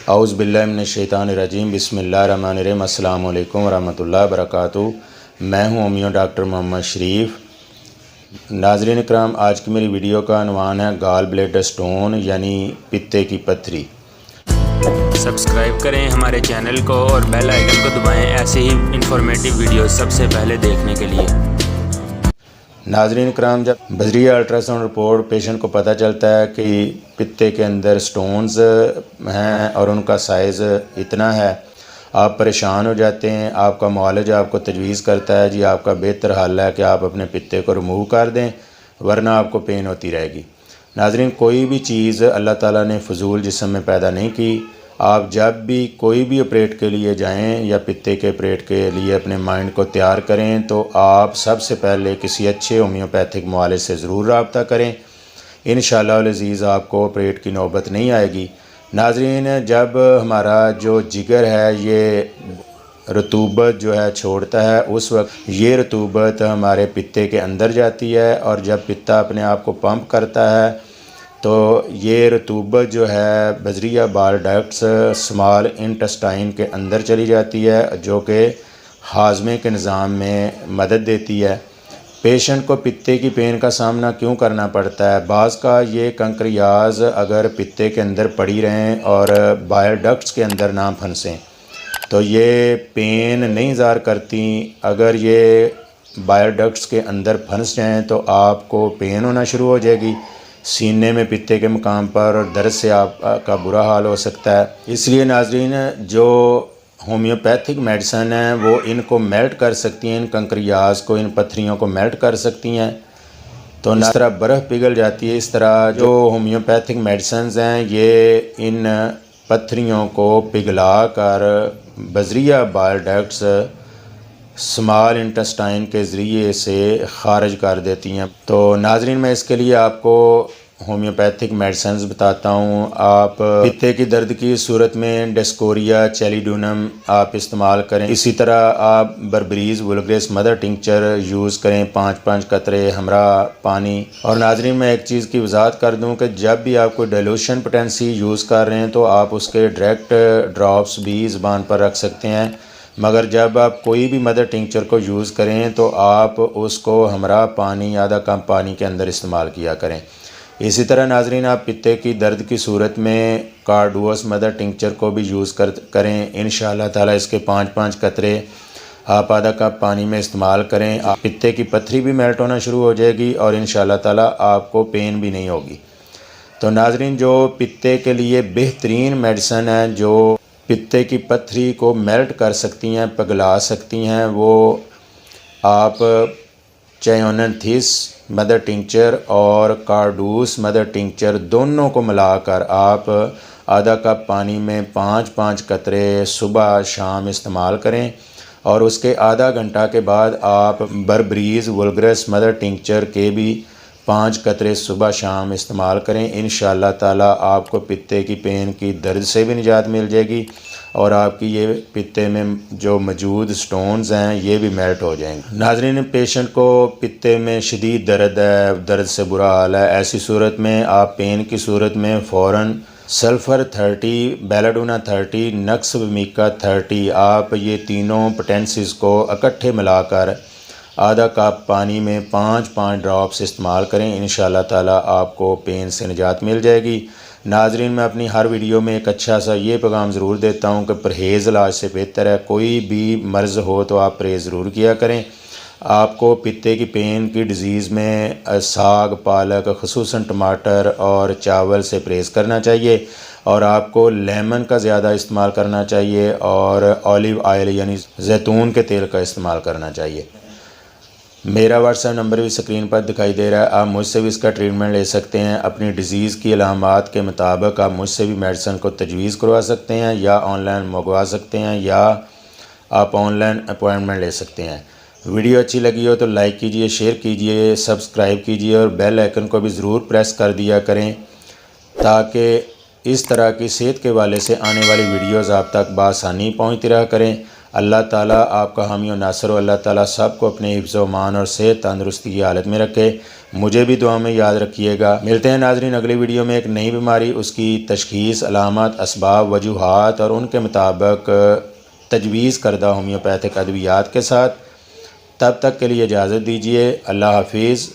اعوذ باللہ من الشیطان الرجیم بسم اللہ الرحمن الرحیم السلام علیکم ورحمۃ اللہ وبرکاتہ۔ میں ہوں ہومیو ڈاکٹر محمد شریف۔ ناظرین اکرام، آج کی میری ویڈیو کا عنوان ہے گال بلیڈر سٹون یعنی پتے کی پتھری۔ سبسکرائب کریں ہمارے چینل کو اور بیل آئیکن کو دبائیں ایسے ہی انفارمیٹیو ویڈیو سب سے پہلے دیکھنے کے لیے۔ ناظرین کرام، جب بذریعہ الٹرا ساؤنڈ رپورٹ پیشنٹ کو پتہ چلتا ہے کہ پتے کے اندر سٹونز ہیں اور ان کا سائز اتنا ہے، آپ پریشان ہو جاتے ہیں۔ آپ کا معالج آپ کو تجویز کرتا ہے جی آپ کا بہتر حل ہے کہ آپ اپنے پتے کو ریموو کر دیں ورنہ آپ کو پین ہوتی رہے گی۔ ناظرین، کوئی بھی چیز اللہ تعالیٰ نے فضول جسم میں پیدا نہیں کی۔ آپ جب بھی کوئی بھی آپریٹ کے لیے جائیں یا پتے کے آپریٹ کے لیے اپنے مائنڈ کو تیار کریں تو آپ سب سے پہلے کسی اچھے ہومیوپیتھک معالج سے ضرور رابطہ کریں۔ انشاءاللہ العزیز آپ کو آپریٹ کی نوبت نہیں آئے گی۔ ناظرین، جب ہمارا جو جگر ہے یہ رطوبت جو ہے چھوڑتا ہے، اس وقت یہ رطوبت ہمارے پتے کے اندر جاتی ہے اور جب پتا اپنے آپ کو پمپ کرتا ہے تو یہ رطوبت جو ہے بذریعہ بال ڈکٹس سمال انٹسٹائن کے اندر چلی جاتی ہے جو کہ ہاضمے کے نظام میں مدد دیتی ہے۔ پیشنٹ کو پتے کی پین کا سامنا کیوں کرنا پڑتا ہے؟ بعض کا یہ کنکریاز اگر پتے کے اندر پڑی رہیں اور بائل ڈکٹس کے اندر نہ پھنسیں تو یہ پین نہیں ظاہر کرتی۔ اگر یہ بائل ڈکٹس کے اندر پھنس جائیں تو آپ کو پین ہونا شروع ہو جائے گی سینے میں پتے کے مقام پر، اور درد سے آپ کا برا حال ہو سکتا ہے۔ اس لیے ناظرین، جو ہومیوپیتھک میڈیسن ہیں وہ ان کو میلٹ کر سکتی ہیں، ان کنکریاز کو، ان پتھریوں کو میلٹ کر سکتی ہیں۔ تو اس طرح برف پگھل جاتی ہے، اس طرح جو ہومیوپیتھک میڈیسنز ہیں یہ ان پتھریوں کو پگھلا کر بذریعہ بائل ڈکٹس سمال انٹسٹائن کے ذریعے سے خارج کر دیتی ہیں۔ تو ناظرین، میں اس کے لیے آپ کو ہومیوپیتھک میڈیسنز بتاتا ہوں۔ آپ پتے کی درد کی صورت میں ڈسکوریا چیلیڈونم آپ استعمال کریں۔ اسی طرح آپ بربریز وولگریس مدر ٹنکچر یوز کریں، 5 قطرے ہمراہ پانی۔ اور ناظرین، میں ایک چیز کی وضاحت کر دوں کہ جب بھی آپ کوئی ڈائلوشن پوٹینسی یوز کر رہے ہیں تو آپ اس کے ڈائریکٹ ڈراپس بھی زبان پر رکھ سکتے ہیں، مگر جب آپ کوئی بھی مدر ٹنکچر کو یوز کریں تو آپ اس کو ہمراہ پانی، آدھا کپ پانی کے اندر استعمال کیا کریں۔ اسی طرح ناظرین، آپ پتے کی درد کی صورت میں کارڈوس مدر ٹنکچر کو بھی یوز کریں۔ انشاءاللہ تعالیٰ اس کے 5 قطرے آپ آدھا کپ پانی میں استعمال کریں، پتے کی پتھری بھی میلٹ ہونا شروع ہو جائے گی اور انشاءاللہ تعالیٰ آپ کو پین بھی نہیں ہوگی۔ تو ناظرین، جو پتے کے لیے بہترین میڈیسن ہے جو پتے کی پتھری کو میلٹ کر سکتی ہیں، پگھلا سکتی ہیں، وہ آپ چیوننتھس مدر ٹنکچر اور کارڈوس مدر ٹنکچر دونوں کو ملا کر آپ آدھا کپ پانی میں 5 قطرے صبح شام استعمال کریں، اور اس کے آدھا گھنٹہ کے بعد آپ بربریز وولگریس مدر ٹنکچر کے بھی 5 قطرے صبح شام استعمال کریں۔ انشاءاللہ تعالیٰ آپ کو پتے کی پین کی درد سے بھی نجات مل جائے گی اور آپ کی یہ پتے میں جو موجود سٹونز ہیں یہ بھی میلٹ ہو جائیں گے۔ ناظرین، پیشنٹ کو پتے میں شدید درد ہے، درد سے برا حال ہے، ایسی صورت میں آپ پین کی صورت میں فوراً سلفر 30، بیلاڈونا 30، نکس ومیکا 30، آپ یہ تینوں پوٹینسیز کو اکٹھے ملا کر آدھا کپ پانی میں 5 ڈراپس استعمال کریں۔ انشاءاللہ تعالیٰ آپ کو پین سے نجات مل جائے گی۔ ناظرین، میں اپنی ہر ویڈیو میں ایک اچھا سا یہ پیغام ضرور دیتا ہوں کہ پرہیز علاج سے بہتر ہے۔ کوئی بھی مرض ہو تو آپ پرہیز ضرور کیا کریں۔ آپ کو پتے کی پین کی ڈیزیز میں ساگ، پالک، خصوصاً ٹماٹر اور چاول سے پرہیز کرنا چاہیے، اور آپ کو لیمن کا زیادہ استعمال کرنا چاہیے اور اولیو آئل یعنی زیتون کے تیل کا استعمال کرنا چاہیے۔ میرا واٹس ایپ نمبر بھی اسکرین پر دکھائی دے رہا ہے، آپ مجھ سے بھی اس کا ٹریٹمنٹ لے سکتے ہیں۔ اپنی ڈیزیز کی علامات کے مطابق آپ مجھ سے بھی میڈیسن کو تجویز کروا سکتے ہیں یا آن لائن منگوا سکتے ہیں یا آپ آن لائن اپوائنٹمنٹ لے سکتے ہیں۔ ویڈیو اچھی لگی ہو تو لائک کیجئے، شیئر کیجئے، سبسکرائب کیجئے اور بیل آئیکن کو بھی ضرور پریس کر دیا کریں تاکہ اس طرح کی صحت کے حوالے سے آنے والی ویڈیوز آپ تک بآسانی پہنچتی رہا کریں۔ اللہ تعالیٰ آپ کا حامی و ناصر ہو، اللہ تعالیٰ سب کو اپنے حفظ و امان اور صحت تندرستی کی حالت میں رکھے۔ مجھے بھی دعا میں یاد رکھیے گا۔ ملتے ہیں ناظرین اگلی ویڈیو میں ایک نئی بیماری، اس کی تشخیص، علامات، اسباب، وجوہات اور ان کے مطابق تجویز کردہ ہومیوپیتھک ادویات کے ساتھ۔ تب تک کے لیے اجازت دیجیے۔ اللہ حافظ۔